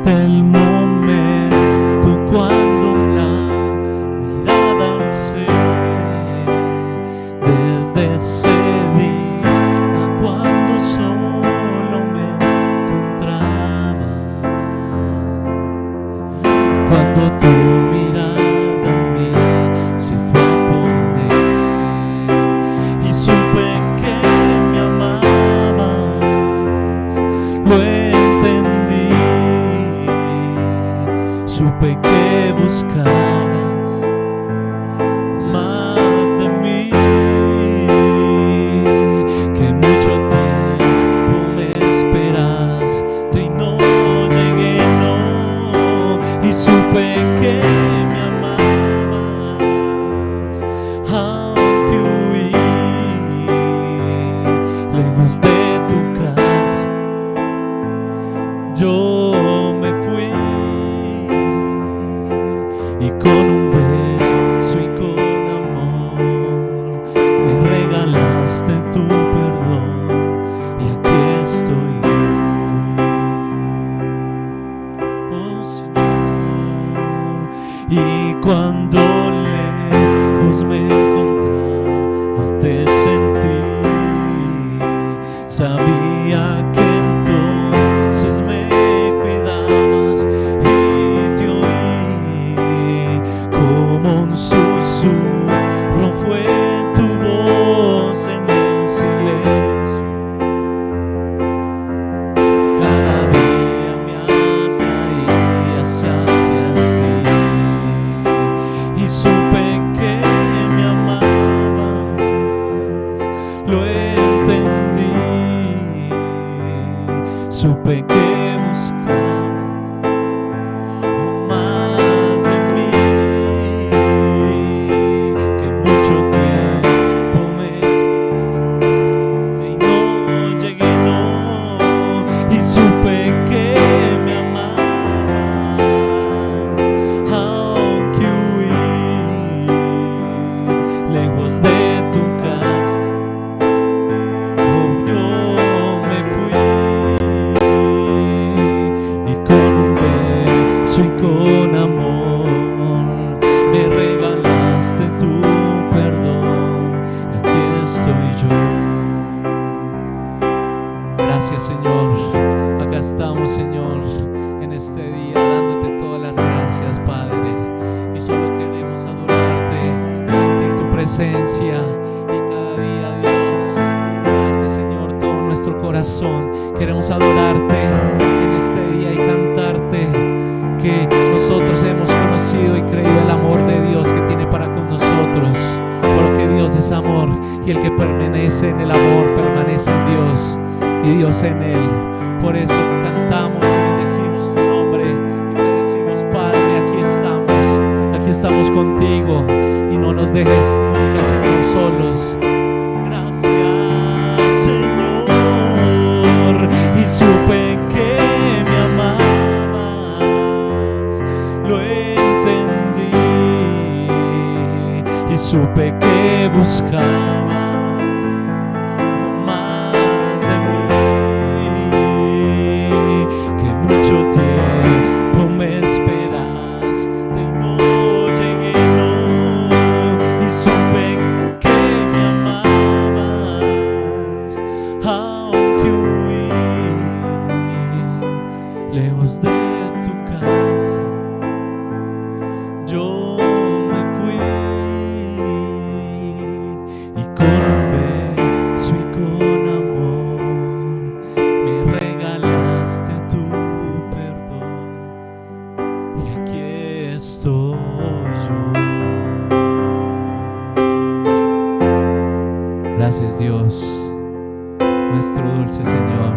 desde el momento cuando la mirada alcé, desde ese día cuando solo me encontraba, cuando tu mirada en mí se fue a poner y supe que me amabas, lo entendí, supe que buscabas más de mí, que mucho tiempo me esperaste y no llegué, no, y supe que me amabas, aunque huí lejos de tu casa, yo me fui y con un beso y con amor me regalaste tu perdón y aquí estoy yo, oh Señor. Y cuando lejos me encontraba te sentí, sabía que entonces me cuidabas y te oí como un susurro, fue tu voz en el silencio. Cada día me atraías hacia ti y supe que me amabas, lo entendí, supe que buscabas más de mí, que mucho tiempo me esperaste y no llegué, no, y supe que me amabas, aunque huí lejos de tu casa, oh, yo me fui y con un beso y con amor me regalaste tu perdón, aquí estoy yo. Gracias, Señor. Acá estamos, Señor, en este día dándote todas las gracias, Padre, y solo queremos adorarte y sentir tu presencia y cada día, Dios, darte, Señor, todo nuestro corazón. Queremos adorarte en este día y cantarte que nosotros hemos conocido y creído el amor de Dios que tiene para con nosotros, porque Dios es amor y el que permanece en el amor permanece en Dios y Dios en él. Por eso cantamos y bendecimos tu nombre y te decimos, Padre, aquí estamos contigo y no nos dejes nunca, Señor, solos. Gracias, Señor, y supe que me amabas, lo entendí y supe que buscabas más de mí, que mucho tiempo me esperaste y no llegué, no, y supe que me amabas, aunque huí lejos de tu casa, yo me fui y con un beso y con amor me regalaste tu perdón y aquí estoy yo. Gracias, Dios, nuestro dulce Señor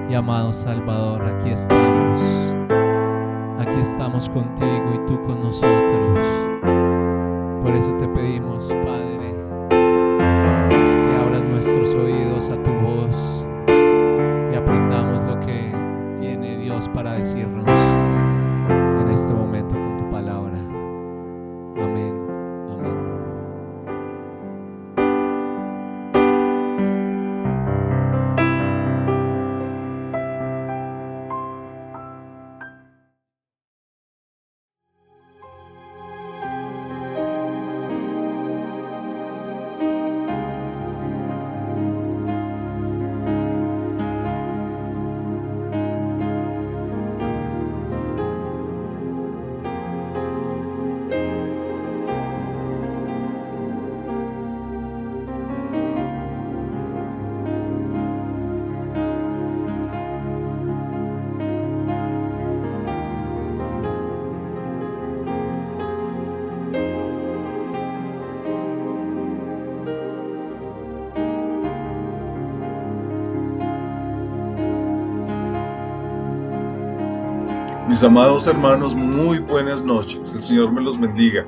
y amado Salvador. Aquí estamos contigo y tú con nosotros. Por eso te pedimos, Padre, que abras nuestros oídos a tu voz y aprendamos lo que tiene Dios para decirnos en este momento con tu palabra. Amén. Amén. Mis amados hermanos, muy buenas noches. El Señor me los bendiga.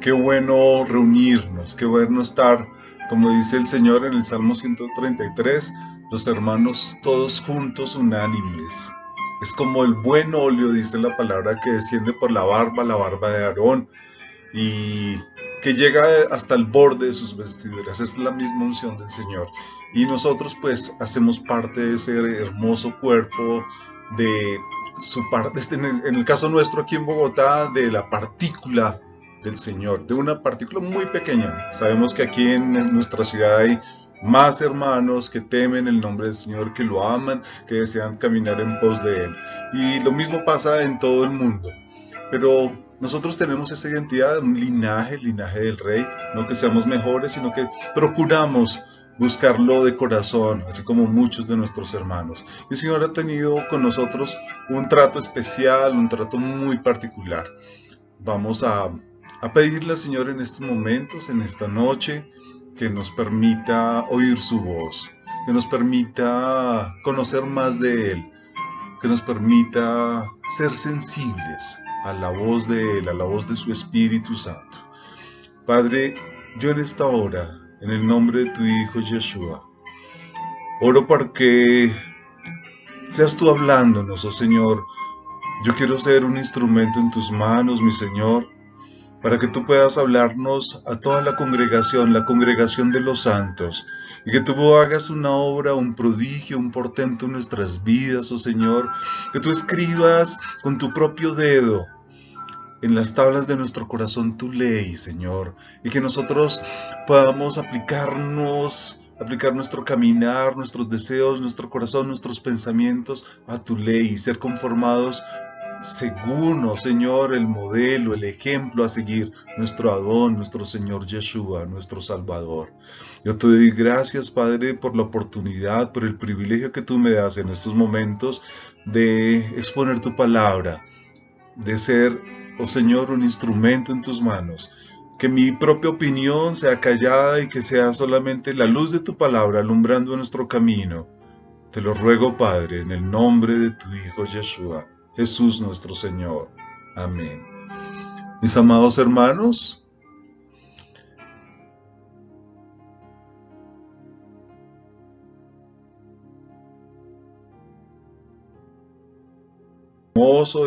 Qué bueno reunirnos, qué bueno estar, como dice el Señor en el Salmo 133, los hermanos todos juntos, unánimes. Es como el buen óleo, dice la palabra, que desciende por la barba de Aarón y que llega hasta el borde de sus vestiduras. Es la misma unción del Señor. Y nosotros pues hacemos parte de ese hermoso cuerpo, de su parte, en el caso nuestro aquí en Bogotá, de la partícula del Señor, de una partícula muy pequeña. Sabemos que aquí en nuestra ciudad hay más hermanos que temen el nombre del Señor, que lo aman, que desean caminar en pos de Él. Y lo mismo pasa en todo el mundo. Pero nosotros tenemos esa identidad, un linaje, el linaje del Rey, no que seamos mejores, sino que procuramos buscarlo de corazón, así como muchos de nuestros hermanos. Y el Señor ha tenido con nosotros un trato especial, un trato muy particular. Vamos a pedirle al Señor en estos momentos, en esta noche, que nos permita oír su voz, que nos permita conocer más de Él, que nos permita ser sensibles a la voz de Él, a la voz de su Espíritu Santo. Padre, yo en esta hora, en el nombre de tu Hijo Yeshua, oro para que seas tú hablándonos, oh Señor. Yo quiero ser un instrumento en tus manos, mi Señor, para que tú puedas hablarnos a toda la congregación de los santos, y que tú hagas una obra, un prodigio, un portento en nuestras vidas, oh Señor, que tú escribas con tu propio dedo en las tablas de nuestro corazón tu ley, Señor, y que nosotros podamos aplicar nuestro caminar, nuestros deseos, nuestro corazón, nuestros pensamientos a tu ley y ser conformados según, oh Señor, el modelo, el ejemplo a seguir, nuestro Adón, nuestro Señor Yeshua, nuestro Salvador. Yo te doy gracias, Padre, por la oportunidad, por el privilegio que tú me das en estos momentos de exponer tu palabra, de ser, oh Señor, un instrumento en tus manos. Que mi propia opinión sea callada y que sea solamente la luz de tu palabra alumbrando nuestro camino. Te lo ruego, Padre, en el nombre de tu Hijo Yeshua, Jesús nuestro Señor. Amén. Mis amados hermanos,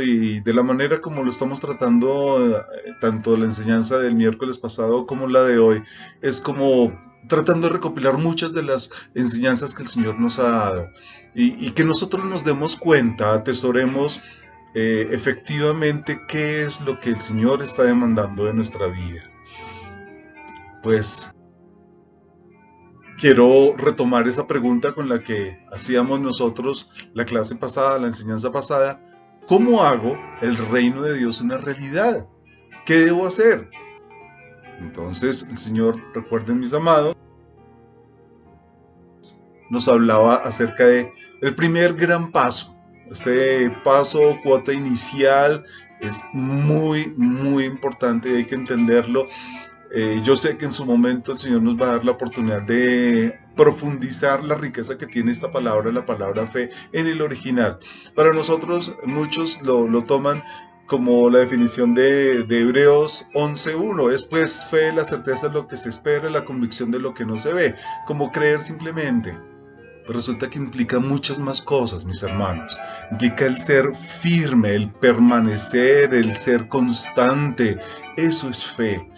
y de la manera como lo estamos tratando, tanto la enseñanza del miércoles pasado como la de hoy, es como tratando de recopilar muchas de las enseñanzas que el Señor nos ha dado y que nosotros nos demos cuenta, atesoremos efectivamente qué es lo que el Señor está demandando de nuestra vida. Pues quiero retomar esa pregunta con la que hacíamos nosotros la clase pasada, la enseñanza pasada. ¿Cómo hago el reino de Dios una realidad? ¿Qué debo hacer? Entonces el Señor, recuerden mis amados, nos hablaba acerca de el primer gran paso. Este paso, cuota inicial, es muy, muy importante y hay que entenderlo. Yo sé que en su momento el Señor nos va a dar la oportunidad de profundizar la riqueza que tiene esta palabra, la palabra fe, en el original. Para nosotros, muchos lo toman como la definición de Hebreos 11:1. Es pues fe, la certeza de lo que se espera, la convicción de lo que no se ve, como creer simplemente. Pero resulta que implica muchas más cosas, mis hermanos. Implica el ser firme, el permanecer, el ser constante. Eso es fe.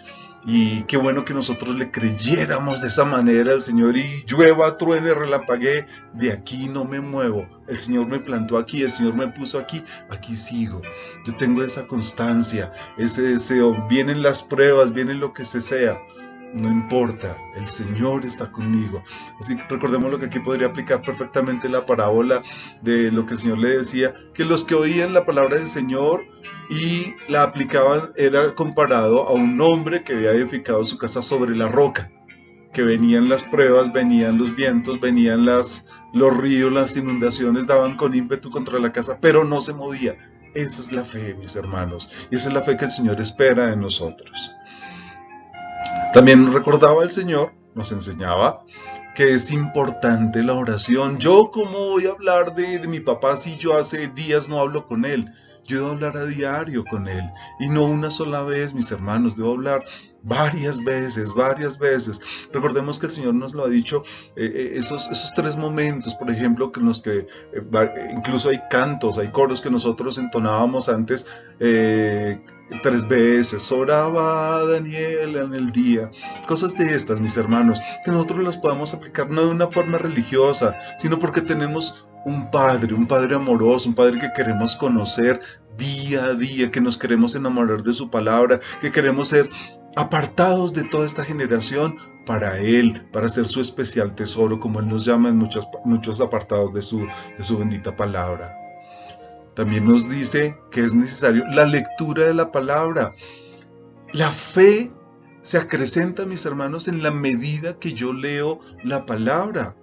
Y qué bueno que nosotros le creyéramos de esa manera al Señor, y llueva, truene, relampaguee, de aquí no me muevo. El Señor me plantó aquí, el Señor me puso aquí, aquí sigo. Yo tengo esa constancia, ese deseo. Vienen las pruebas, vienen lo que sea. No importa, el Señor está conmigo. Así que recordemos lo que aquí podría aplicar perfectamente la parábola de lo que el Señor le decía, que los que oían la palabra del Señor y la aplicaban era comparado a un hombre que había edificado su casa sobre la roca, que venían las pruebas, venían los vientos, venían los ríos, las inundaciones daban con ímpetu contra la casa, pero no se movía. Esa es la fe, mis hermanos, y esa es la fe que el Señor espera de nosotros. También nos recordaba el Señor, nos enseñaba que es importante la oración. Yo, ¿cómo voy a hablar de mi papá si yo hace días no hablo con él? yo debo hablar a diario con Él. Y no una sola vez, mis hermanos, debo hablar varias veces. Recordemos que el Señor nos lo ha dicho, esos 3 momentos, por ejemplo, que en los que incluso hay cantos, hay coros que nosotros entonábamos antes 3 veces. Oraba Daniel en el día. Cosas de estas, mis hermanos, que nosotros las podamos aplicar no de una forma religiosa, sino porque tenemos un Padre amoroso, un Padre que queremos conocer día a día, que nos queremos enamorar de su palabra, que queremos ser apartados de toda esta generación para Él, para ser su especial tesoro, como Él nos llama en muchos apartados de su bendita palabra. También nos dice que es necesario la lectura de la palabra. La fe se acrecenta, mis hermanos, en la medida que yo leo la palabra.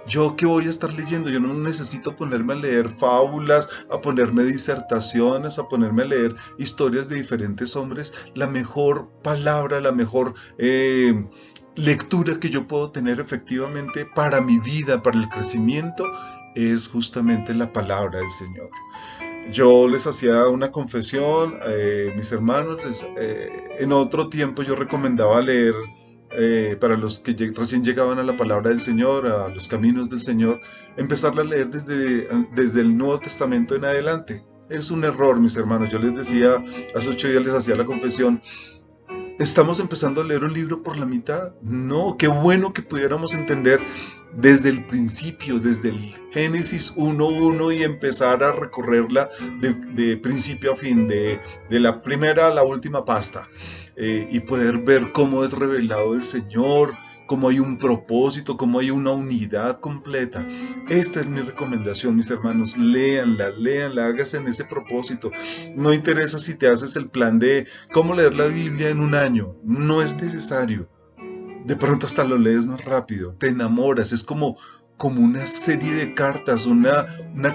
¿Yo qué voy a estar leyendo? Yo no necesito ponerme a leer fábulas, a ponerme disertaciones, a ponerme a leer historias de diferentes hombres. La mejor palabra, la mejor lectura que yo puedo tener efectivamente para mi vida, para el crecimiento, es justamente la palabra del Señor. Yo les hacía una confesión, mis hermanos, en otro tiempo yo recomendaba leer para los que recién llegaban a la palabra del Señor, a los caminos del Señor, empezarla a leer desde el Nuevo Testamento en adelante. Es un error, mis hermanos. Yo les decía, hace 8 días les hacía la confesión, ¿estamos empezando a leer un libro por la mitad? No, qué bueno que pudiéramos entender desde el principio, desde el Génesis 1:1 y empezar a recorrerla de principio a fin, de la primera a la última pasta. Y poder ver cómo es revelado el Señor, cómo hay un propósito, cómo hay una unidad completa. Esta es mi recomendación, mis hermanos, léanla, hágase en ese propósito. No interesa si te haces el plan de cómo leer la Biblia en un año, no es necesario. De pronto hasta lo lees más rápido, te enamoras, es como una serie de cartas, una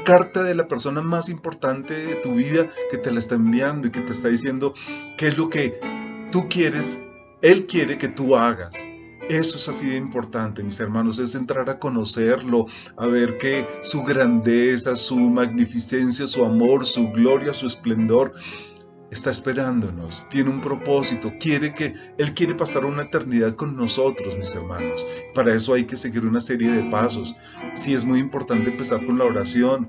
carta de la persona más importante de tu vida que te la está enviando y que te está diciendo qué es lo que tú quieres, Él quiere que tú hagas. Eso es así de importante, mis hermanos, es entrar a conocerlo, a ver que su grandeza, su magnificencia, su amor, su gloria, su esplendor está esperándonos, tiene un propósito, Él quiere pasar una eternidad con nosotros, mis hermanos. Para eso hay que seguir una serie de pasos. Sí, es muy importante empezar con la oración.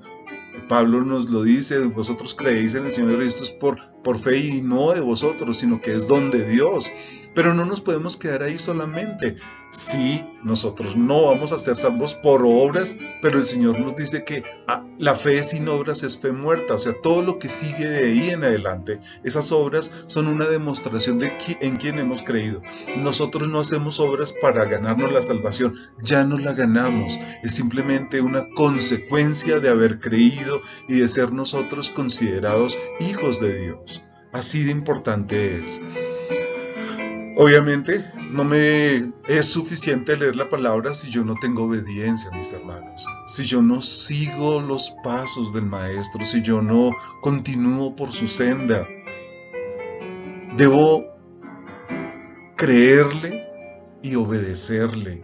Pablo nos lo dice, vosotros creéis en el Señor y esto es por fe y no de vosotros, sino que es don de Dios. Pero no nos podemos quedar ahí solamente. Sí, nosotros no vamos a ser salvos por obras, pero el Señor nos dice que la fe sin obras es fe muerta. O sea, todo lo que sigue de ahí en adelante, esas obras son una demostración en quién hemos creído. Nosotros no hacemos obras para ganarnos la salvación, ya no la ganamos. Es simplemente una consecuencia de haber creído y de ser nosotros considerados hijos de Dios. Así de importante es. Obviamente no me es suficiente leer la palabra si yo no tengo obediencia, mis hermanos. Si yo no sigo los pasos del Maestro, si yo no continúo por su senda. Debo creerle y obedecerle.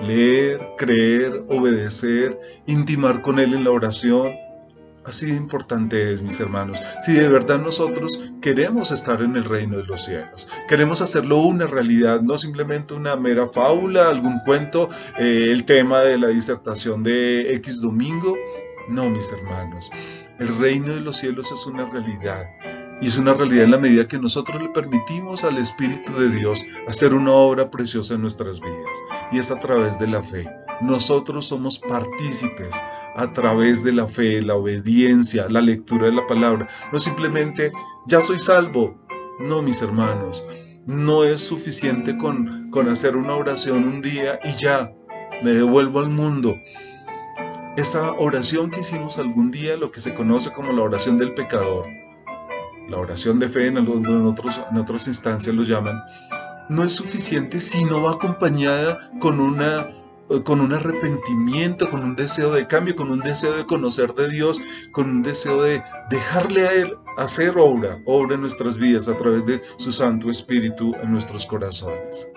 Leer, creer, obedecer, intimar con Él en la oración. Así de importante es, mis hermanos, si de verdad nosotros queremos estar en el reino de los cielos, queremos hacerlo una realidad, no simplemente una mera fábula, algún cuento, el tema de la disertación de X domingo. No, mis hermanos, el reino de los cielos es una realidad. Y es una realidad en la medida que nosotros le permitimos al Espíritu de Dios hacer una obra preciosa en nuestras vidas. Y es a través de la fe. Nosotros somos partícipes a través de la fe, la obediencia, la lectura de la palabra. No simplemente, ya soy salvo. No, mis hermanos, no es suficiente con hacer una oración un día y ya, me devuelvo al mundo. Esa oración que hicimos algún día, lo que se conoce como la oración del pecador, la oración de fe en otras instancias lo llaman, no es suficiente si no va acompañada con un arrepentimiento, con un deseo de cambio, con un deseo de conocer de Dios, con un deseo de dejarle a Él hacer obra en nuestras vidas a través de su Santo Espíritu en nuestros corazones.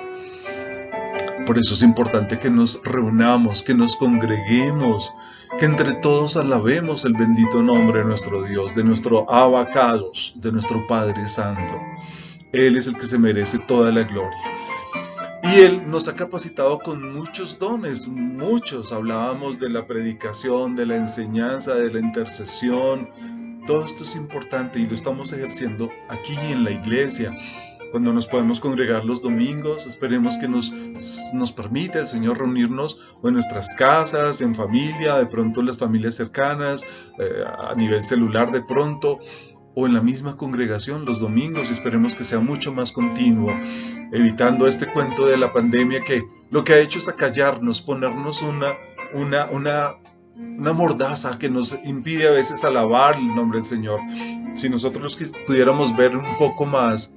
Por eso es importante que nos reunamos, que nos congreguemos, que entre todos alabemos el bendito nombre de nuestro Dios, de nuestro Abacados, de nuestro Padre Santo. Él es el que se merece toda la gloria. Y Él nos ha capacitado con muchos dones, muchos. Hablábamos de la predicación, de la enseñanza, de la intercesión. Todo esto es importante y lo estamos ejerciendo aquí en la iglesia. Cuando nos podemos congregar los domingos, esperemos que nos permita el Señor reunirnos en nuestras casas, en familia, de pronto las familias cercanas, a nivel celular de pronto, o en la misma congregación los domingos, y esperemos que sea mucho más continuo, evitando este cuento de la pandemia que lo que ha hecho es acallarnos, ponernos una mordaza que nos impide a veces alabar el nombre del Señor. Si nosotros pudiéramos ver un poco más,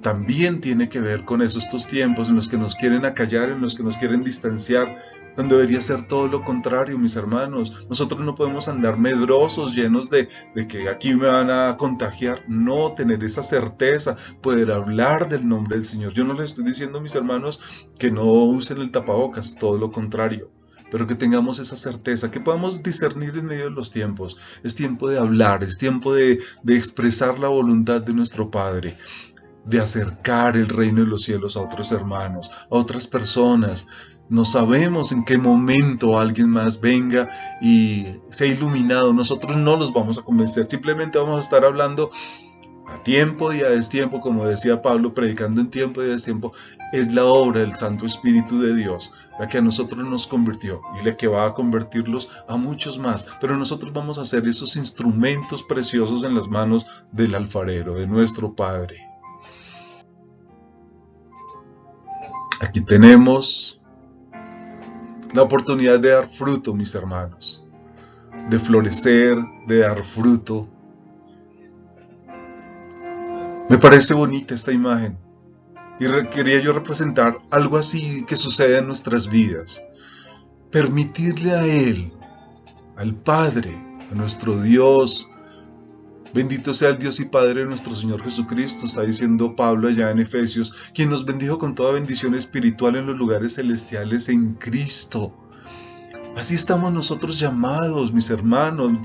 también tiene que ver con eso, estos tiempos en los que nos quieren acallar, en los que nos quieren distanciar, cuando debería ser todo lo contrario, mis hermanos. Nosotros no podemos andar medrosos, llenos de que aquí me van a contagiar. No, tener esa certeza, poder hablar del nombre del Señor. Yo no les estoy diciendo, mis hermanos, que no usen el tapabocas, todo lo contrario. Pero que tengamos esa certeza, que podamos discernir en medio de los tiempos. Es tiempo de hablar, es tiempo de expresar la voluntad de nuestro Padre, de acercar el reino de los cielos a otros hermanos, a otras personas. No sabemos en qué momento alguien más venga y sea iluminado. Nosotros no los vamos a convencer, simplemente vamos a estar hablando a tiempo y a destiempo, como decía Pablo, predicando en tiempo y a destiempo. Es la obra del Santo Espíritu de Dios, la que a nosotros nos convirtió y la que va a convertirlos a muchos más. Pero nosotros vamos a ser esos instrumentos preciosos en las manos del alfarero, de nuestro Padre. Aquí tenemos la oportunidad de dar fruto, mis hermanos, de florecer, de dar fruto. Me parece bonita esta imagen y quería yo representar algo así que sucede en nuestras vidas. Permitirle a Él, al Padre, a nuestro Dios, bendito sea el Dios y Padre de nuestro Señor Jesucristo, está diciendo Pablo allá en Efesios, quien nos bendijo con toda bendición espiritual en los lugares celestiales en Cristo. Así estamos nosotros llamados, mis hermanos.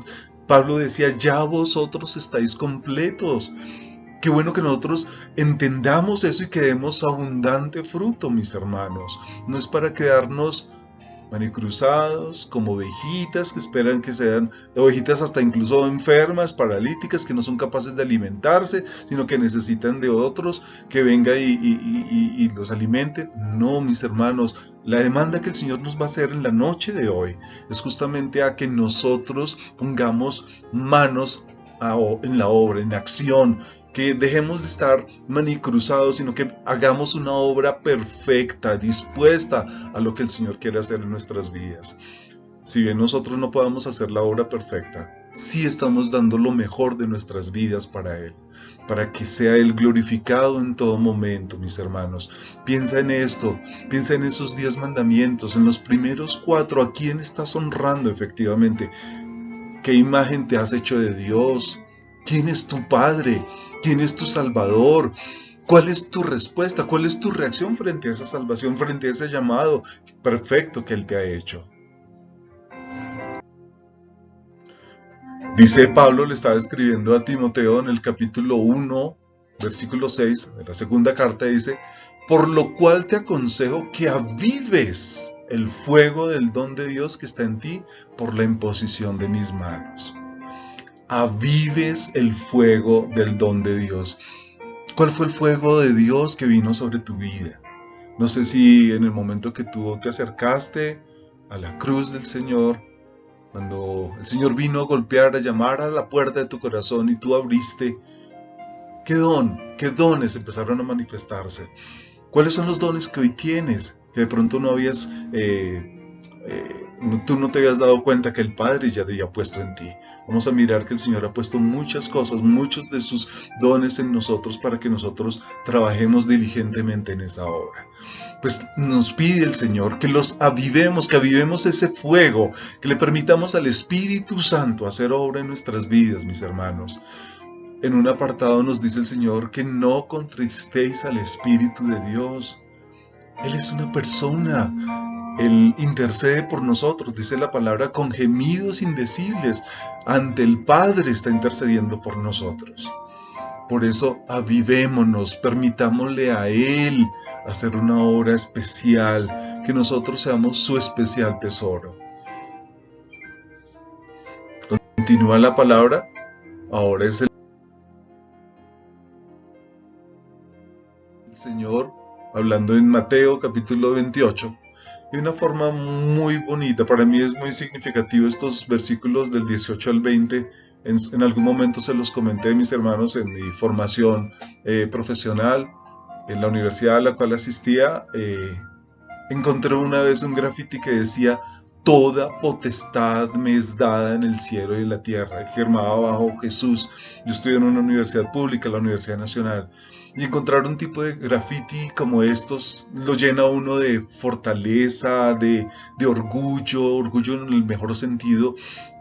Pablo decía, ya vosotros estáis completos. Qué bueno que nosotros entendamos eso y que demos abundante fruto, mis hermanos. No es para quedarnos manicruzados, como ovejitas que esperan que sean ovejitas hasta incluso enfermas, paralíticas, que no son capaces de alimentarse, sino que necesitan de otros que venga y los alimente. No, mis hermanos, la demanda que el Señor nos va a hacer en la noche de hoy es justamente a que nosotros pongamos manos en la obra, en acción, que dejemos de estar manicruzados, sino que hagamos una obra perfecta, dispuesta a lo que el Señor quiere hacer en nuestras vidas. Si bien nosotros no podamos hacer la obra perfecta, sí estamos dando lo mejor de nuestras vidas para Él, para que sea Él glorificado en todo momento, mis hermanos. Piensa en esto, piensa en esos 10 mandamientos, en los primeros 4, ¿a quién estás honrando efectivamente? ¿Qué imagen te has hecho de Dios? ¿Quién es tu Padre? ¿Quién es tu Salvador? ¿Cuál es tu respuesta? ¿Cuál es tu reacción frente a esa salvación, frente a ese llamado perfecto que Él te ha hecho? Dice Pablo, le estaba escribiendo a Timoteo en el capítulo 1, versículo 6 de la segunda carta, dice, por lo cual te aconsejo que avives el fuego del don de Dios que está en ti por la imposición de mis manos. Avives el fuego del don de Dios. ¿Cuál fue el fuego de Dios que vino sobre tu vida? No sé si en el momento que tú te acercaste a la cruz del Señor, cuando el Señor vino a golpear, a llamar a la puerta de tu corazón y tú abriste, ¿qué dones empezaron a manifestarse? ¿Cuáles son los dones que hoy tienes? Que de pronto no habías, tú no te habías dado cuenta que el Padre ya te había puesto en ti. Vamos a mirar que el Señor ha puesto muchas cosas, muchos de sus dones en nosotros para que nosotros trabajemos diligentemente en esa obra. Pues nos pide el Señor que los avivemos, que avivemos ese fuego, que le permitamos al Espíritu Santo hacer obra en nuestras vidas, mis hermanos. En un apartado nos dice el Señor que no contristéis al Espíritu de Dios. Él es una persona. Él intercede por nosotros, dice la palabra, con gemidos indecibles. Ante el Padre está intercediendo por nosotros. Por eso avivémonos, permitámosle a Él hacer una obra especial, que nosotros seamos su especial tesoro. Continúa la palabra, ahora es el Señor hablando en Mateo capítulo 28. De una forma muy bonita, para mí es muy significativo estos versículos del 18 al 20, en algún momento se los comenté a mis hermanos en mi formación profesional, en la universidad a la cual asistía, encontré una vez un graffiti que decía, toda potestad me es dada en el cielo y en la tierra, y firmaba bajo Jesús. Yo estudié en una universidad pública, la Universidad Nacional, y encontrar un tipo de graffiti como estos lo llena uno de fortaleza, de orgullo en el mejor sentido,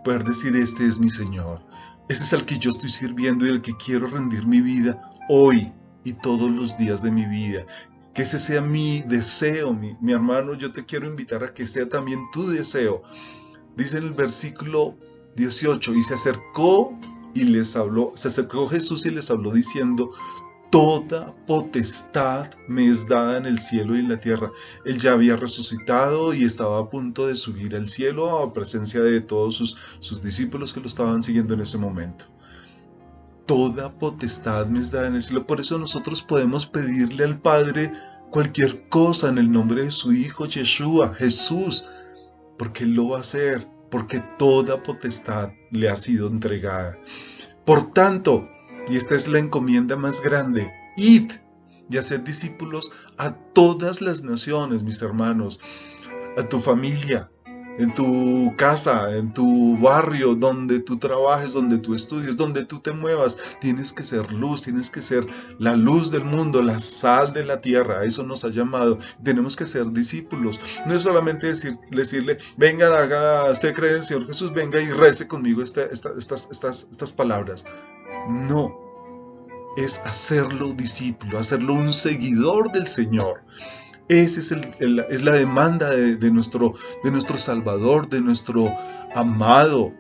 poder decir, este es mi Señor, este es al que yo estoy sirviendo y al que quiero rendir mi vida hoy y todos los días de mi vida. Que ese sea mi deseo, mi hermano, yo te quiero invitar a que sea también tu deseo. Dice en el versículo 18, y se acercó Jesús y les habló diciendo, toda potestad me es dada en el cielo y en la tierra. Él ya había resucitado y estaba a punto de subir al cielo a presencia de todos sus discípulos que lo estaban siguiendo en ese momento. Toda potestad me es dada en el cielo. Por eso nosotros podemos pedirle al Padre cualquier cosa en el nombre de su Hijo Yeshua, Jesús, porque Él lo va a hacer, porque toda potestad le ha sido entregada. Por tanto, y esta es la encomienda más grande, id y haced discípulos a todas las naciones, mis hermanos, a tu familia, en tu casa, en tu barrio, donde tú trabajes, donde tú estudies, donde tú te muevas. Tienes que ser luz, tienes que ser la luz del mundo, la sal de la tierra. A eso nos ha llamado. Tenemos que ser discípulos. No es solamente decirle, venga, usted cree en el Señor Jesús, venga y rece conmigo estas palabras. No, es hacerlo discípulo, hacerlo un seguidor del Señor. Esa es la demanda de nuestro Salvador, de nuestro amado,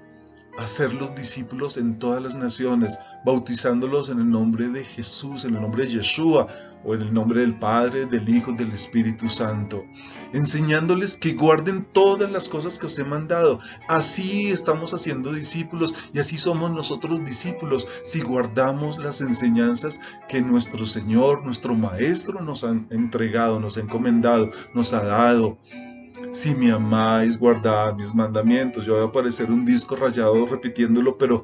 hacer los discípulos en todas las naciones, bautizándolos en el nombre de Jesús, en el nombre de Yeshua, o en el nombre del Padre, del Hijo, del Espíritu Santo, enseñándoles que guarden todas las cosas que os he mandado. Así estamos haciendo discípulos y así somos nosotros discípulos, si guardamos las enseñanzas que nuestro Señor, nuestro Maestro nos ha entregado, nos ha encomendado, nos ha dado. Si me amáis, guardad mis mandamientos. Yo voy a parecer un disco rayado repitiéndolo, pero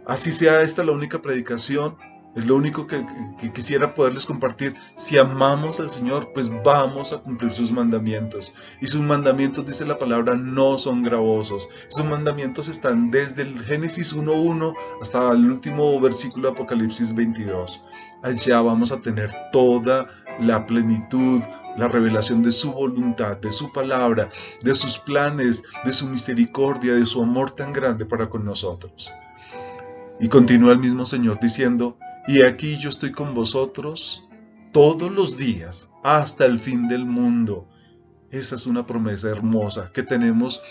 así sea esta la única predicación. Es lo único que quisiera poderles compartir. Si amamos al Señor, pues vamos a cumplir sus mandamientos. Y sus mandamientos, dice la palabra, no son gravosos. Sus mandamientos están desde el Génesis 1:1 hasta el último versículo de Apocalipsis 22. Allá vamos a tener toda la plenitud, la revelación de su voluntad, de su palabra, de sus planes, de su misericordia, de su amor tan grande para con nosotros. Y continúa el mismo Señor diciendo, y aquí yo estoy con vosotros todos los días hasta el fin del mundo. Esa es una promesa hermosa que tenemos,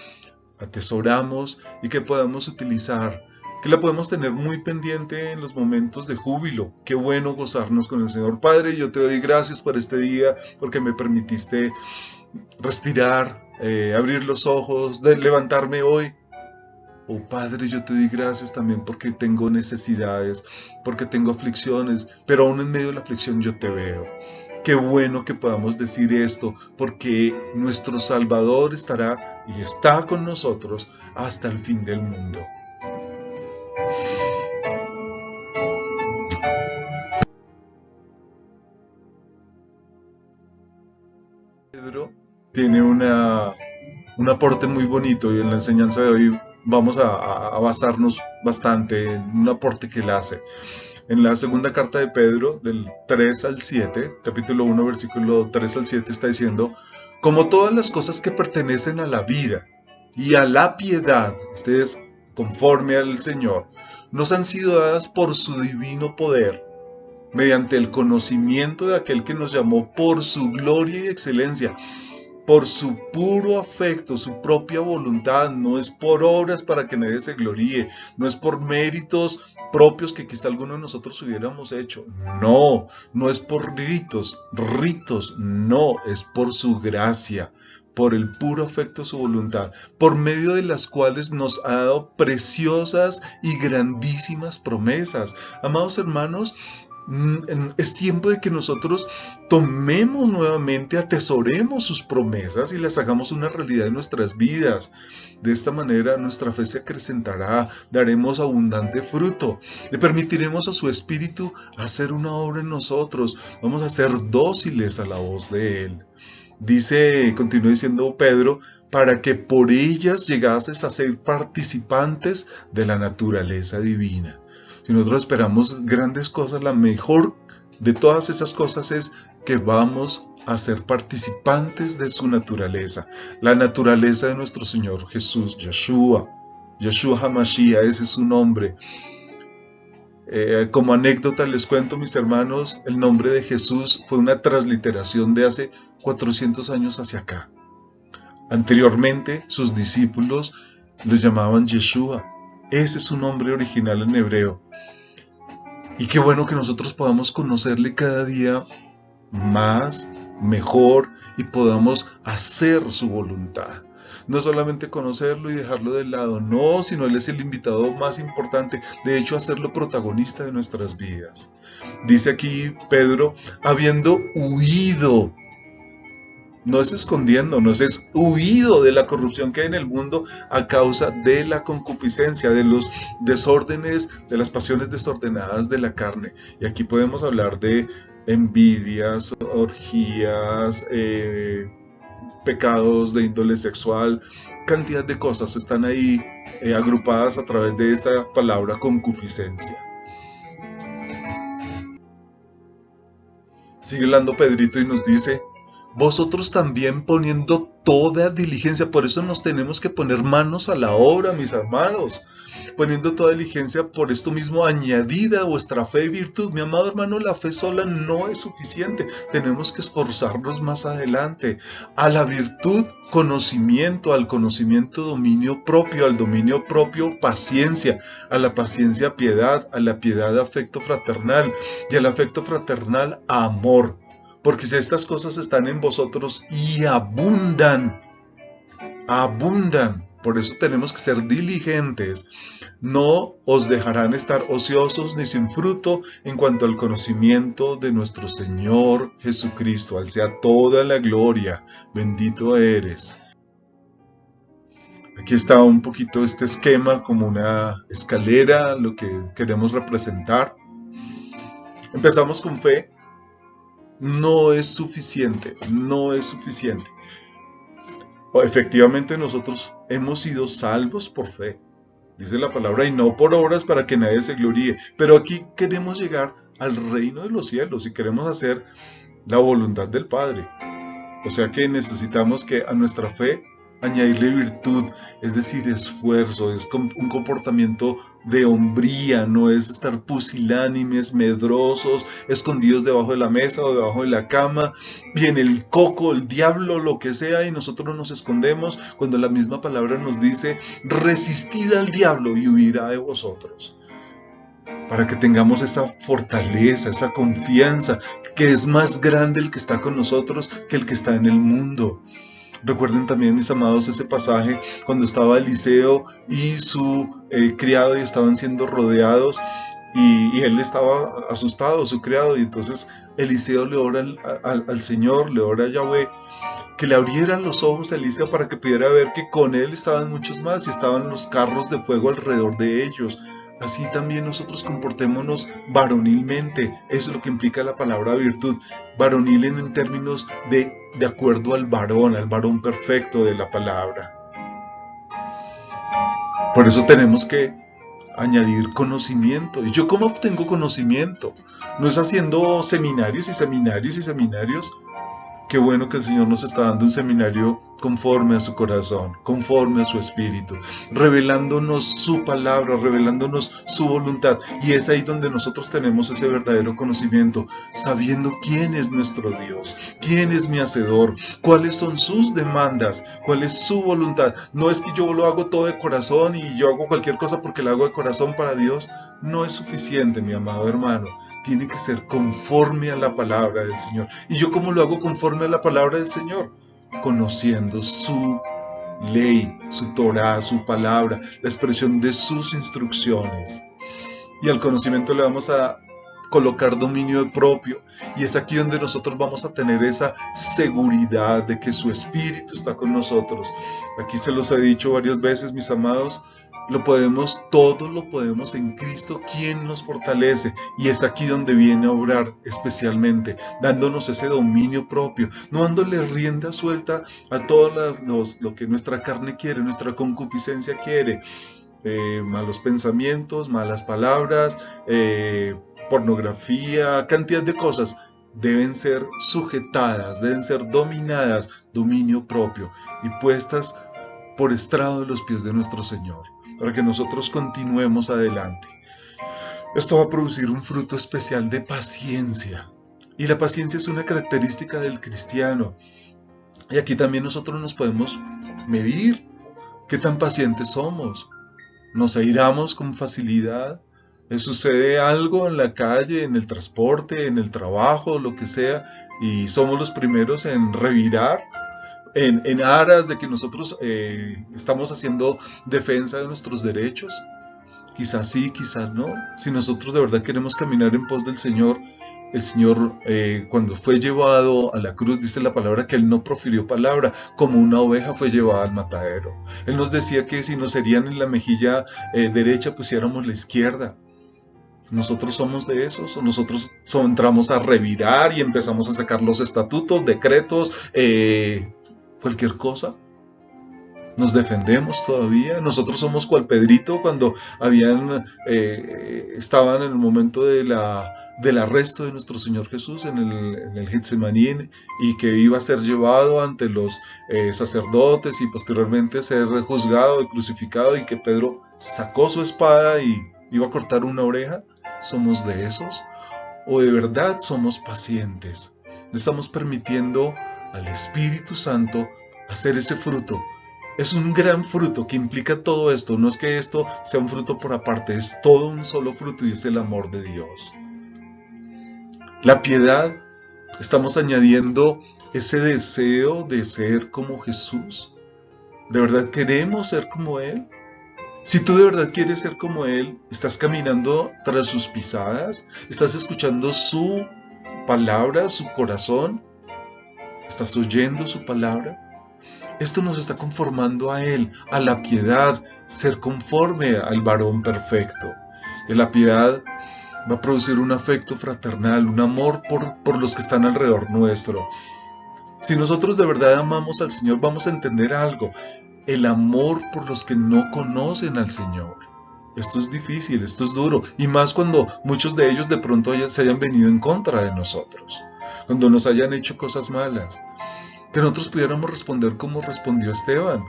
atesoramos y que podamos utilizar, que la podemos tener muy pendiente en los momentos de júbilo. Qué bueno gozarnos con el Señor. Padre, yo te doy gracias por este día, porque me permitiste respirar, abrir los ojos, levantarme hoy. Oh Padre, yo te doy gracias también porque tengo necesidades, porque tengo aflicciones, pero aún en medio de la aflicción yo te veo. Qué bueno que podamos decir esto, porque nuestro Salvador estará y está con nosotros hasta el fin del mundo. Pedro tiene un aporte muy bonito y en la enseñanza de hoy vamos a basarnos bastante en un aporte que él hace. En la segunda carta de Pedro, del 3 al 7, capítulo 1, versículo 3 al 7, está diciendo, como todas las cosas que pertenecen a la vida y a la piedad, ustedes conforme al Señor, nos han sido dadas por su divino poder, mediante el conocimiento de aquel que nos llamó por su gloria y excelencia. por su puro afecto, su propia voluntad. No es por obras para que nadie se gloríe, no es por méritos propios que quizá alguno de nosotros hubiéramos hecho. No, no es por ritos, no, es por su gracia, por el puro afecto de su voluntad, por medio de las cuales nos ha dado preciosas y grandísimas promesas. Amados hermanos, es tiempo de que nosotros tomemos nuevamente, atesoremos sus promesas y las hagamos una realidad en nuestras vidas. De esta manera nuestra fe se acrecentará, daremos abundante fruto, le permitiremos a su Espíritu hacer una obra en nosotros, vamos a ser dóciles a la voz de Él. Dice, continúa diciendo Pedro, para que por ellas llegases a ser participantes de la naturaleza divina. Si nosotros esperamos grandes cosas, la mejor de todas esas cosas es que vamos a ser participantes de su naturaleza, la naturaleza de nuestro Señor Jesús, Yeshua HaMashiach, ese es su nombre. Como anécdota les cuento, mis hermanos, el nombre de Jesús fue una transliteración de hace 400 años hacia acá. Anteriormente, sus discípulos lo llamaban Yeshua. Ese es su nombre original en hebreo. Y qué bueno que nosotros podamos conocerle cada día más, mejor, y podamos hacer su voluntad. No solamente conocerlo y dejarlo de lado, no, sino Él es el invitado más importante, de hecho hacerlo protagonista de nuestras vidas. Dice aquí Pedro, habiendo huido, no es escondiéndonos, es huido de la corrupción que hay en el mundo a causa de la concupiscencia, de los desórdenes, de las pasiones desordenadas de la carne. Y aquí podemos hablar de envidias, orgías, pecados de índole sexual, cantidad de cosas están ahí agrupadas a través de esta palabra concupiscencia. Sigue hablando Pedrito y nos dice, vosotros también poniendo toda diligencia, por eso nos tenemos que poner manos a la obra, mis hermanos, poniendo toda diligencia, por esto mismo añadida a vuestra fe y virtud. Mi amado hermano, la fe sola no es suficiente, tenemos que esforzarnos más adelante. A la virtud, conocimiento, al conocimiento dominio propio, al dominio propio paciencia, a la paciencia piedad, a la piedad afecto fraternal y al afecto fraternal amor. Porque si estas cosas están en vosotros y abundan, por eso tenemos que ser diligentes, no os dejarán estar ociosos ni sin fruto en cuanto al conocimiento de nuestro Señor Jesucristo. Al sea toda la gloria, bendito eres. Aquí está un poquito este esquema como una escalera, lo que queremos representar. Empezamos con fe. No es suficiente. Efectivamente nosotros hemos sido salvos por fe, dice la palabra, y no por obras para que nadie se gloríe. Pero aquí queremos llegar al reino de los cielos y queremos hacer la voluntad del Padre. O sea que necesitamos que a nuestra fe añadirle virtud, es decir, esfuerzo, es un comportamiento de hombría, no es estar pusilánimes, medrosos, escondidos debajo de la mesa o debajo de la cama, viene el coco, el diablo, lo que sea, y nosotros nos escondemos cuando la misma palabra nos dice, resistid al diablo y huirá de vosotros. Para que tengamos esa fortaleza, esa confianza, que es más grande el que está con nosotros que el que está en el mundo. Recuerden también, mis amados, ese pasaje cuando estaba Eliseo y su criado y estaban siendo rodeados y él estaba asustado, su criado, y entonces Eliseo le ora al Señor, le ora a Yahweh, que le abrieran los ojos a Eliseo para que pudiera ver que con él estaban muchos más y estaban los carros de fuego alrededor de ellos. Así también nosotros comportémonos varonilmente. Eso es lo que implica la palabra virtud. Varonil en términos de acuerdo al varón perfecto de la palabra. Por eso tenemos que añadir conocimiento. ¿Y yo cómo obtengo conocimiento? No es haciendo seminarios y seminarios y seminarios. Qué bueno que el Señor nos está dando un seminario conforme a su corazón, conforme a su espíritu, revelándonos su palabra, revelándonos su voluntad. Y es ahí donde nosotros tenemos ese verdadero conocimiento, sabiendo quién es nuestro Dios, quién es mi hacedor, cuáles son sus demandas, cuál es su voluntad. No es que yo lo hago todo de corazón y yo hago cualquier cosa porque lo hago de corazón para Dios. No es suficiente, mi amado hermano. Tiene que ser conforme a la palabra del Señor. ¿Y yo cómo lo hago conforme a la palabra del Señor? Conociendo su ley, su Torá, su palabra, la expresión de sus instrucciones. Y al conocimiento le vamos a colocar dominio propio. Y es aquí donde nosotros vamos a tener esa seguridad de que su Espíritu está con nosotros. Aquí se los he dicho varias veces, mis amados. Todo lo podemos en Cristo, quien nos fortalece. Y es aquí donde viene a obrar especialmente, dándonos ese dominio propio, no dándole rienda suelta a todo lo que nuestra carne quiere, nuestra concupiscencia quiere. Malos pensamientos, malas palabras, pornografía, cantidad de cosas. Deben ser sujetadas, deben ser dominadas, dominio propio, y puestas por estrado de los pies de nuestro Señor, para que nosotros continuemos adelante. Esto va a producir un fruto especial de paciencia. Y la paciencia es una característica del cristiano. Y aquí también nosotros nos podemos medir qué tan pacientes somos. Nos airamos con facilidad. Sucede algo en la calle, en el transporte, en el trabajo, lo que sea, y somos los primeros en revirar. En aras de que nosotros estamos haciendo defensa de nuestros derechos. Quizás sí, quizás no. Si nosotros de verdad queremos caminar en pos del Señor, el Señor cuando fue llevado a la cruz, dice la palabra que Él no profirió palabra, como una oveja fue llevada al matadero. Él nos decía que si nos herían en la mejilla derecha, pusiéramos la izquierda. Nosotros somos de esos, o nosotros entramos a revirar y empezamos a sacar los estatutos, decretos, cualquier cosa. Nos defendemos todavía. Nosotros somos cual Pedrito cuando estaban en el momento del arresto de nuestro Señor Jesús en el Getsemaní, y que iba a ser llevado ante los sacerdotes y posteriormente ser juzgado y crucificado, y que Pedro sacó su espada y iba a cortar una oreja. ¿Somos de esos? ¿O de verdad somos pacientes? ¿Le estamos permitiendo al Espíritu Santo hacer ese fruto? Es un gran fruto que implica todo esto. No es que esto sea un fruto por aparte, es todo un solo fruto, y es el amor de Dios. La piedad, estamos añadiendo ese deseo de ser como Jesús. ¿De verdad queremos ser como Él? Si tú de verdad quieres ser como Él, ¿estás caminando tras sus pisadas? ¿Estás escuchando su palabra, su corazón? ¿Estás oyendo su palabra? Esto nos está conformando a Él, a la piedad, ser conforme al varón perfecto. Y la piedad va a producir un afecto fraternal, un amor por los que están alrededor nuestro. Si nosotros de verdad amamos al Señor, vamos a entender algo: el amor por los que no conocen al Señor. Esto es difícil, esto es duro, y más cuando muchos de ellos de pronto se hayan venido en contra de nosotros, cuando nos hayan hecho cosas malas. Que nosotros pudiéramos responder como respondió Esteban: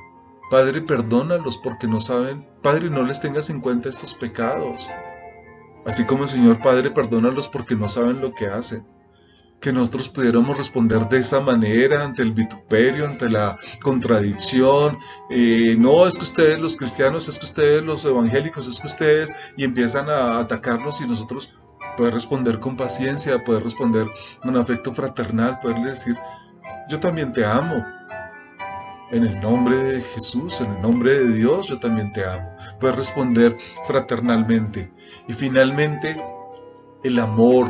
Padre, perdónalos porque no saben. Padre, no les tengas en cuenta estos pecados. Así como el Señor: Padre, perdónalos porque no saben lo que hacen. Que nosotros pudiéramos responder de esa manera ante el vituperio, ante la contradicción. No, es que ustedes los cristianos, es que ustedes los evangélicos, es que ustedes, y empiezan a atacarnos, y nosotros poder responder con paciencia, poder responder con afecto fraternal, poderle decir: yo también te amo. En el nombre de Jesús, en el nombre de Dios, yo también te amo. Poder responder fraternalmente. Y finalmente, el amor.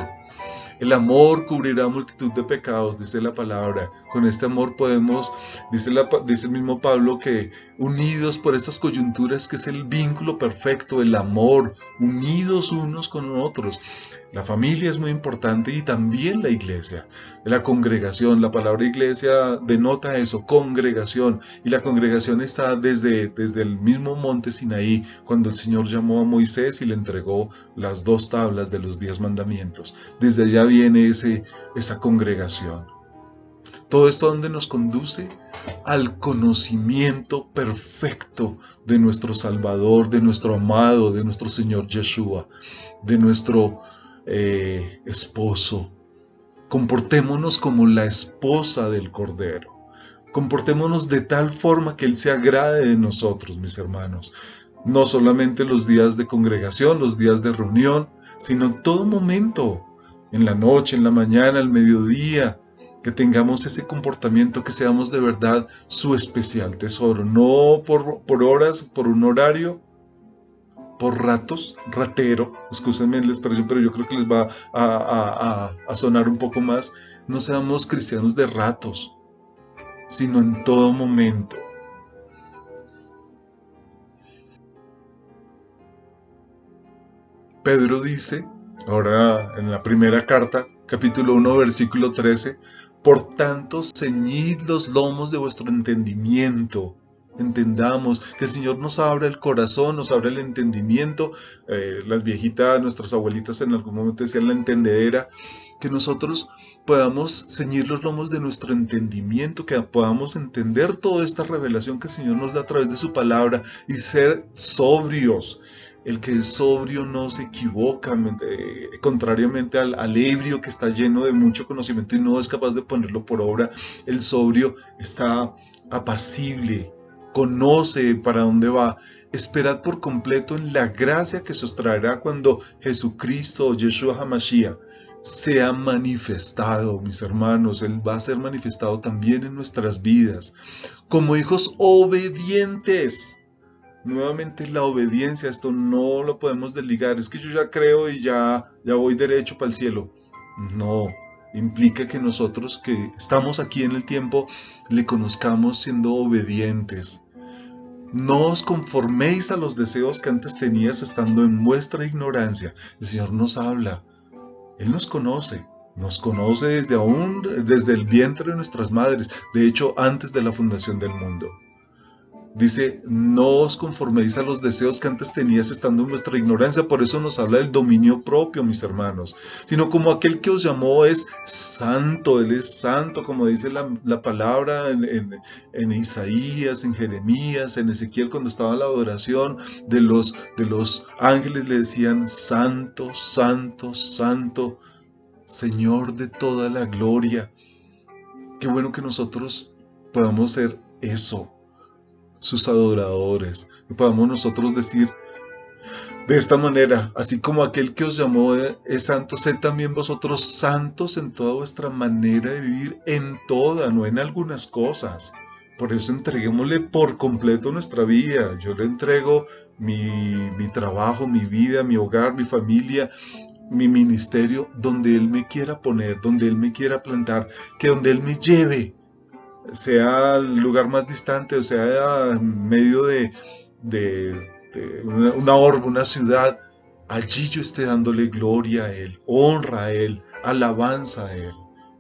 El amor cubrirá multitud de pecados, dice la palabra. Con este amor podemos, dice el mismo Pablo, que unidos por esas coyunturas, que es el vínculo perfecto, el amor, unidos unos con otros. La familia es muy importante, y también la iglesia, la congregación. La palabra iglesia denota eso, congregación. Y la congregación está desde el mismo monte Sinaí, cuando el Señor llamó a Moisés y le entregó las 2 tablas de los 10 mandamientos. Desde allá viene esa congregación. ¿Todo esto a dónde nos conduce? Al conocimiento perfecto de nuestro Salvador, de nuestro amado, de nuestro Señor Yeshua, de nuestro esposo. Comportémonos como la esposa del Cordero. Comportémonos de tal forma que Él se agrade de nosotros, mis hermanos. No solamente los días de congregación, los días de reunión, sino en todo momento, en la noche, en la mañana, al mediodía, que tengamos ese comportamiento, que seamos de verdad su especial tesoro, no por horas, por un horario, por ratos, ratero, excúsenme la expresión, pero yo creo que les va a sonar un poco más. No seamos cristianos de ratos, sino en todo momento. Pedro dice, ahora en la primera carta, capítulo 1, versículo 13, por tanto, ceñid los lomos de vuestro entendimiento. Entendamos que el Señor nos abra el corazón, nos abra el entendimiento. Las viejitas, nuestras abuelitas en algún momento decían la entendedera, que nosotros podamos ceñir los lomos de nuestro entendimiento, que podamos entender toda esta revelación que el Señor nos da a través de su palabra y ser sobrios. El que es sobrio no se equivoca, contrariamente al ebrio que está lleno de mucho conocimiento y no es capaz de ponerlo por obra. El sobrio está apacible, conoce para dónde va. Esperad por completo en la gracia que se os traerá cuando Jesucristo, Yeshua HaMashiach, sea manifestado, mis hermanos. Él va a ser manifestado también en nuestras vidas, como hijos obedientes. Nuevamente la obediencia, esto no lo podemos desligar. Es que yo ya creo y ya voy derecho para el cielo. No, implica que nosotros que estamos aquí en el tiempo le conozcamos siendo obedientes. No os conforméis a los deseos que antes tenías estando en vuestra ignorancia. El Señor nos habla, Él nos conoce desde el vientre de nuestras madres, de hecho antes de la fundación del mundo. Dice, no os conforméis a los deseos que antes tenías estando en vuestra ignorancia. Por eso nos habla del dominio propio, mis hermanos. Sino como aquel que os llamó es santo. Él es santo, como dice la palabra en Isaías, en Jeremías, en Ezequiel, cuando estaba la adoración de los ángeles, le decían, santo, santo, santo, Señor de toda la gloria. Qué bueno que nosotros podamos ser eso, sus adoradores, y podamos nosotros decir de esta manera, así como aquel que os llamó es santo, sed también vosotros santos en toda vuestra manera de vivir, en toda, no en algunas cosas. Por eso entreguémosle por completo nuestra vida. Yo le entrego mi trabajo, mi vida, mi hogar, mi familia, mi ministerio, donde Él me quiera poner, donde Él me quiera plantar, que donde Él me lleve, sea el lugar más distante o sea en medio de una orbe, una ciudad, allí yo esté dándole gloria a Él, honra a Él, alabanza a Él.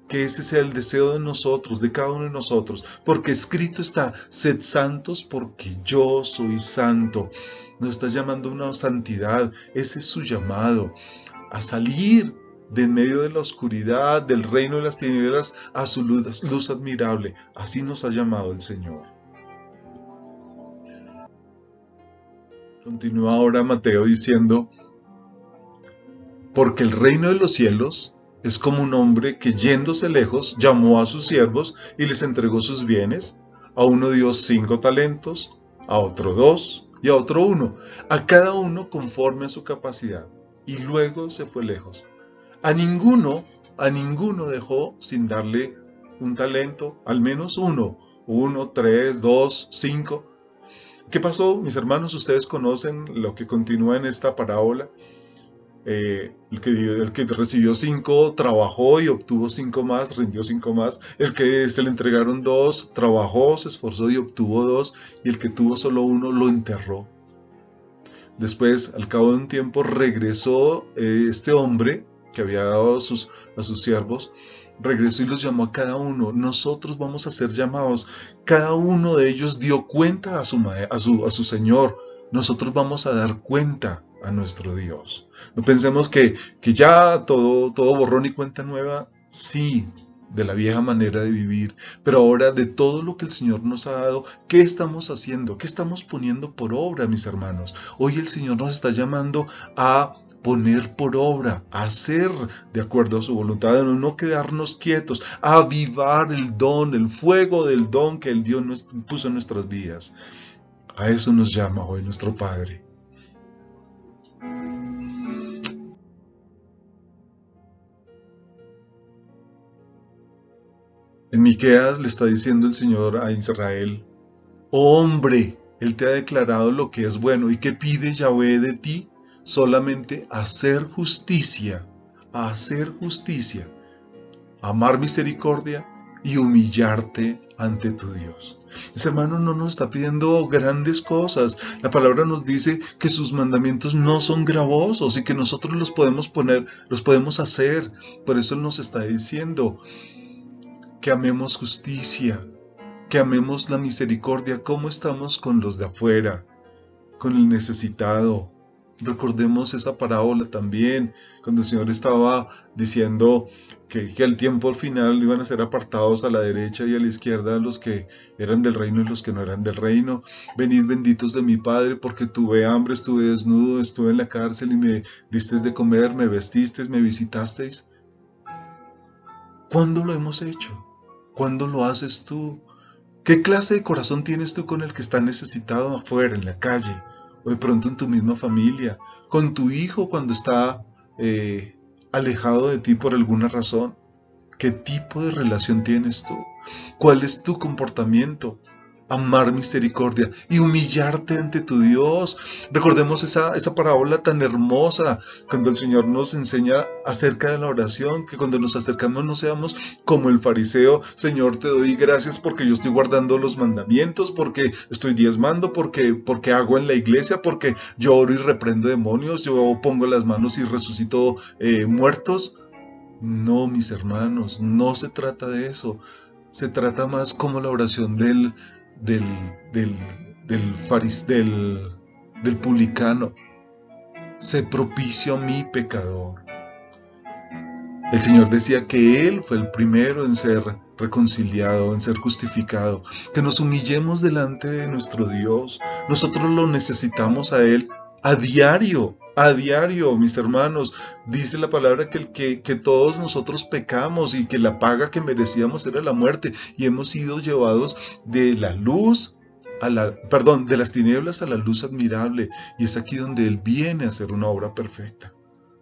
Que ese sea el deseo de nosotros, de cada uno de nosotros, porque escrito está, sed santos porque yo soy santo. Nos está llamando a una santidad, ese es su llamado, a salir de en medio de la oscuridad, del reino de las tinieblas, a su luz admirable. Así nos ha llamado el Señor. Continúa ahora Mateo diciendo, porque el reino de los cielos es como un hombre que yéndose lejos llamó a sus siervos y les entregó sus bienes. A uno dio 5 talentos, a otro 2 y a otro 1, a cada uno conforme a su capacidad. Y luego se fue lejos. A ninguno dejó sin darle un talento, al menos 1, 3, 2, 5. ¿Qué pasó, mis hermanos? Ustedes conocen lo que continúa en esta parábola. El que recibió 5 trabajó y obtuvo 5 más, rindió 5 más. El que se le entregaron 2 trabajó, se esforzó y obtuvo 2. Y el que tuvo solo 1 lo enterró. Después, al cabo de un tiempo, regresó este hombre que había dado a sus siervos, regresó y los llamó a cada uno. Nosotros vamos a ser llamados. Cada uno de ellos dio cuenta a su Señor. Nosotros vamos a dar cuenta a nuestro Dios. No pensemos que ya todo borrón y cuenta nueva. Sí, de la vieja manera de vivir, pero ahora de todo lo que el Señor nos ha dado, ¿qué estamos haciendo? ¿Qué estamos poniendo por obra, mis hermanos? Hoy el Señor nos está llamando a poner por obra, a hacer de acuerdo a su voluntad, no quedarnos quietos, a avivar el don, el fuego del don que el Dios puso en nuestras vidas. A eso nos llama hoy nuestro Padre. En Miqueas le está diciendo el Señor a Israel: oh hombre, Él te ha declarado lo que es bueno. ¿Y qué pide Yahvé de ti? Solamente hacer justicia, amar misericordia y humillarte ante tu Dios. Ese hermano no nos está pidiendo grandes cosas. La palabra nos dice que sus mandamientos no son gravosos y que nosotros los podemos hacer. Por eso Él nos está diciendo que amemos justicia, que amemos la misericordia. ¿Cómo estamos con los de afuera? Con el necesitado. Recordemos esa parábola también, cuando el Señor estaba diciendo que al tiempo al final iban a ser apartados a la derecha y a la izquierda los que eran del reino y los que no eran del reino. Venid benditos de mi Padre, porque tuve hambre, estuve desnudo, estuve en la cárcel y me disteis de comer, me vestisteis, me visitasteis. ¿Cuándo lo hemos hecho? ¿Cuándo lo haces tú? ¿Qué clase de corazón tienes tú con el que está necesitado afuera, en la calle? O de pronto en tu misma familia, con tu hijo cuando está alejado de ti por alguna razón. ¿Qué tipo de relación tienes tú? ¿Cuál es tu comportamiento? Amar misericordia y humillarte ante tu Dios. Recordemos esa parábola tan hermosa cuando el Señor nos enseña acerca de la oración, que cuando nos acercamos no seamos como el fariseo: Señor, te doy gracias porque yo estoy guardando los mandamientos, porque estoy diezmando, porque hago en la iglesia, porque yo oro y reprendo demonios, yo pongo las manos y resucito muertos. No, mis hermanos, no se trata de eso. Se trata más como la oración del publicano: sé propicio a mi pecador. El Señor decía que Él fue el primero en ser reconciliado, en ser justificado, que nos humillemos delante de nuestro Dios. Nosotros lo necesitamos a Él a diario, mis hermanos. Dice la palabra que todos nosotros pecamos y que la paga que merecíamos era la muerte, y hemos sido llevados de de las tinieblas a la luz admirable, y es aquí donde Él viene a hacer una obra perfecta.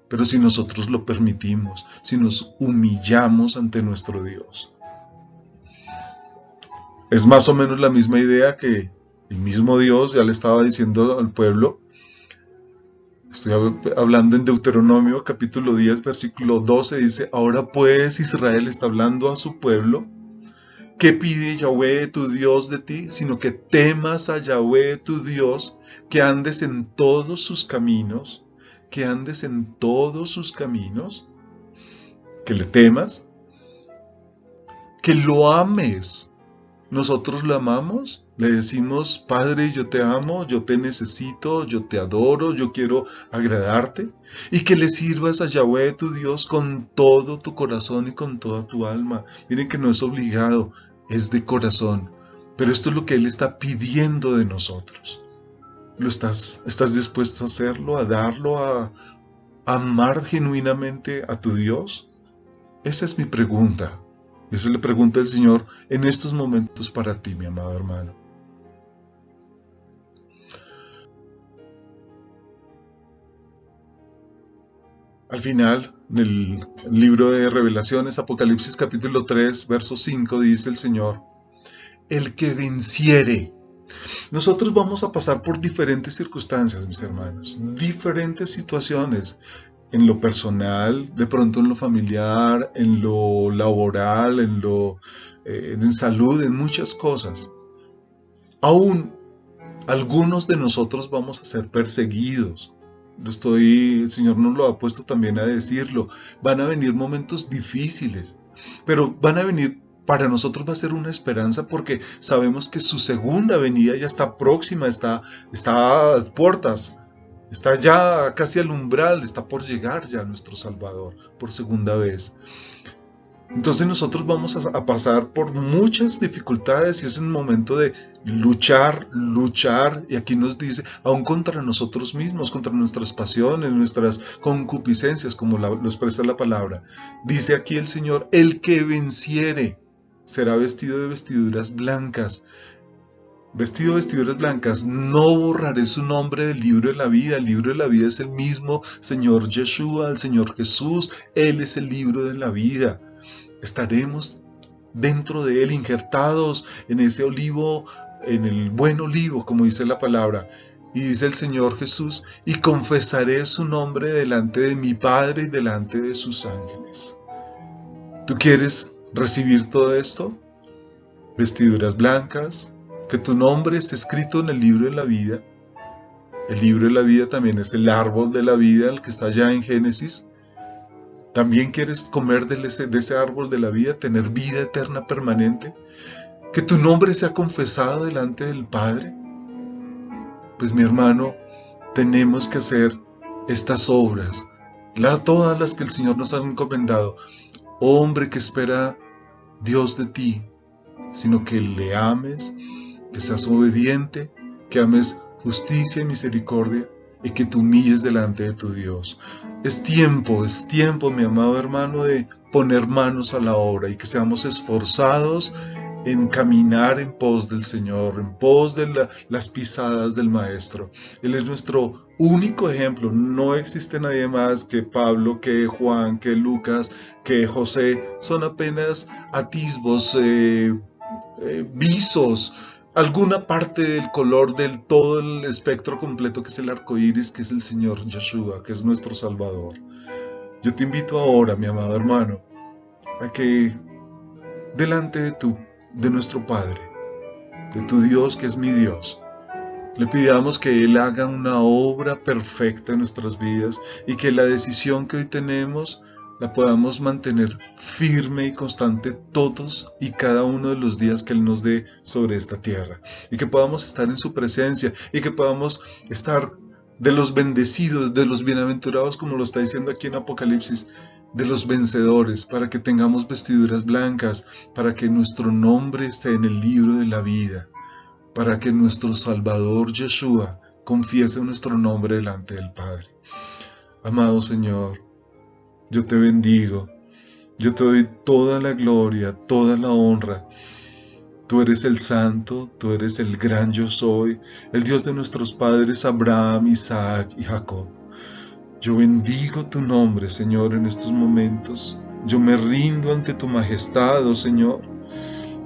Pero si nosotros lo permitimos, si nos humillamos ante nuestro Dios. Es más o menos la misma idea que el mismo Dios ya le estaba diciendo al pueblo. Estoy hablando en Deuteronomio capítulo 10 versículo 12, dice: ahora pues Israel está hablando a su pueblo. ¿Qué pide Yahvé tu Dios de ti? Sino que temas a Yahvé tu Dios, que andes en todos sus caminos, que le temas, que lo ames. Nosotros lo amamos. Le decimos: Padre, yo te amo, yo te necesito, yo te adoro, yo quiero agradarte. Y que le sirvas a Yahvé tu Dios con todo tu corazón y con toda tu alma. Miren que no es obligado, es de corazón. Pero esto es lo que Él está pidiendo de nosotros. ¿Estás dispuesto a hacerlo, a darlo, a amar genuinamente a tu Dios? Esa es mi pregunta. Esa es la pregunta del Señor en estos momentos para ti, mi amado hermano. Al final, en el libro de Revelaciones, Apocalipsis capítulo 3, verso 5, dice el Señor: el que venciere. Nosotros vamos a pasar por diferentes circunstancias, mis hermanos, diferentes situaciones, en lo personal, de pronto en lo familiar, en lo laboral, en salud, en muchas cosas. Aún algunos de nosotros vamos a ser perseguidos. El Señor nos lo ha puesto también a decirlo. Van a venir momentos difíciles, pero van a venir. Para nosotros va a ser una esperanza, porque sabemos que su segunda venida ya está próxima, está a puertas, está ya casi al umbral, está por llegar ya nuestro Salvador por segunda vez. Entonces nosotros vamos a pasar por muchas dificultades y es el momento de luchar, y aquí nos dice, aún contra nosotros mismos, contra nuestras pasiones, nuestras concupiscencias, como lo expresa la palabra. Dice aquí el Señor, el que venciere será vestido de vestiduras blancas. Vestido de vestiduras blancas, no borraré su nombre del libro de la vida. El libro de la vida es el mismo Señor Yeshua, el Señor Jesús. Él es el libro de la vida. Estaremos dentro de él, injertados en ese olivo, en el buen olivo, como dice la palabra. Y dice el Señor Jesús, y confesaré su nombre delante de mi Padre y delante de sus ángeles. ¿Tú quieres recibir todo esto? Vestiduras blancas, que tu nombre esté escrito en el libro de la vida. El libro de la vida también es el árbol de la vida, el que está allá en Génesis. ¿También quieres comer de ese árbol de la vida, tener vida eterna permanente? ¿Que tu nombre sea confesado delante del Padre? Pues mi hermano, tenemos que hacer estas obras, todas las que el Señor nos ha encomendado. Hombre que espera Dios de ti, sino que le ames, que seas obediente, que ames justicia y misericordia, y que te humilles delante de tu Dios. Es tiempo, mi amado hermano, de poner manos a la obra y que seamos esforzados en caminar en pos del Señor, en pos de las pisadas del Maestro. Él es nuestro único ejemplo. No existe nadie más que Pablo, que Juan, que Lucas, que José. Son apenas atisbos, visos, alguna parte del color del todo el espectro completo que es el arco iris, que es el Señor Yeshua, que es nuestro Salvador. Yo te invito ahora, mi amado hermano, a que delante de nuestro Padre, de tu Dios que es mi Dios, le pidamos que Él haga una obra perfecta en nuestras vidas y que la decisión que hoy tenemos la podamos mantener firme y constante todos y cada uno de los días que Él nos dé sobre esta tierra, y que podamos estar en su presencia y que podamos estar de los bendecidos, de los bienaventurados, como lo está diciendo aquí en Apocalipsis, de los vencedores, para que tengamos vestiduras blancas, para que nuestro nombre esté en el libro de la vida, para que nuestro Salvador Yeshua confiese nuestro nombre delante del Padre. Amado Señor, yo te bendigo, yo te doy toda la gloria, toda la honra. Tú eres el Santo, tú eres el gran yo soy, el Dios de nuestros padres Abraham, Isaac y Jacob. Yo bendigo tu nombre, Señor, en estos momentos. Yo me rindo ante tu majestad, oh Señor.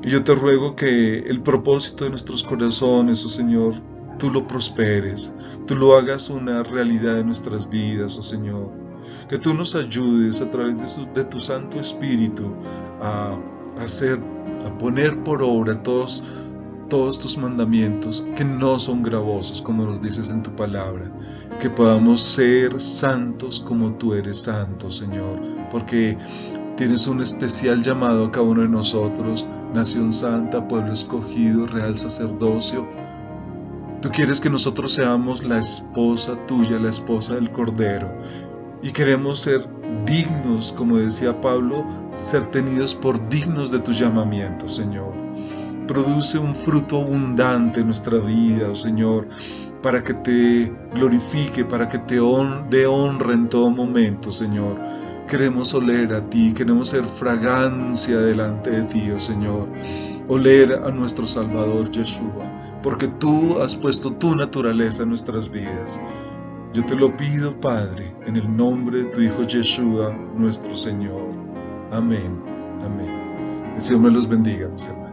Y yo te ruego que el propósito de nuestros corazones, oh Señor, tú lo prosperes, tú lo hagas una realidad en nuestras vidas, oh Señor. Que tú nos ayudes a través de tu Santo Espíritu a poner por obra todos tus mandamientos que no son gravosos, como nos dices en tu palabra. Que podamos ser santos como tú eres santo, Señor, porque tienes un especial llamado a cada uno de nosotros, nación santa, pueblo escogido, real sacerdocio. Tú quieres que nosotros seamos la esposa tuya, la esposa del Cordero. Y queremos ser dignos, como decía Pablo, ser tenidos por dignos de tu llamamiento, Señor. Produce un fruto abundante en nuestra vida, oh Señor, para que te glorifique, para que te dé honra en todo momento, Señor. Queremos oler a ti, queremos ser fragancia delante de ti, oh Señor. Oler a nuestro Salvador Yeshua, porque tú has puesto tu naturaleza en nuestras vidas. Yo te lo pido, Padre, en el nombre de tu Hijo Yeshua, nuestro Señor. Amén. Amén. El Señor me los bendiga, mis hermanos.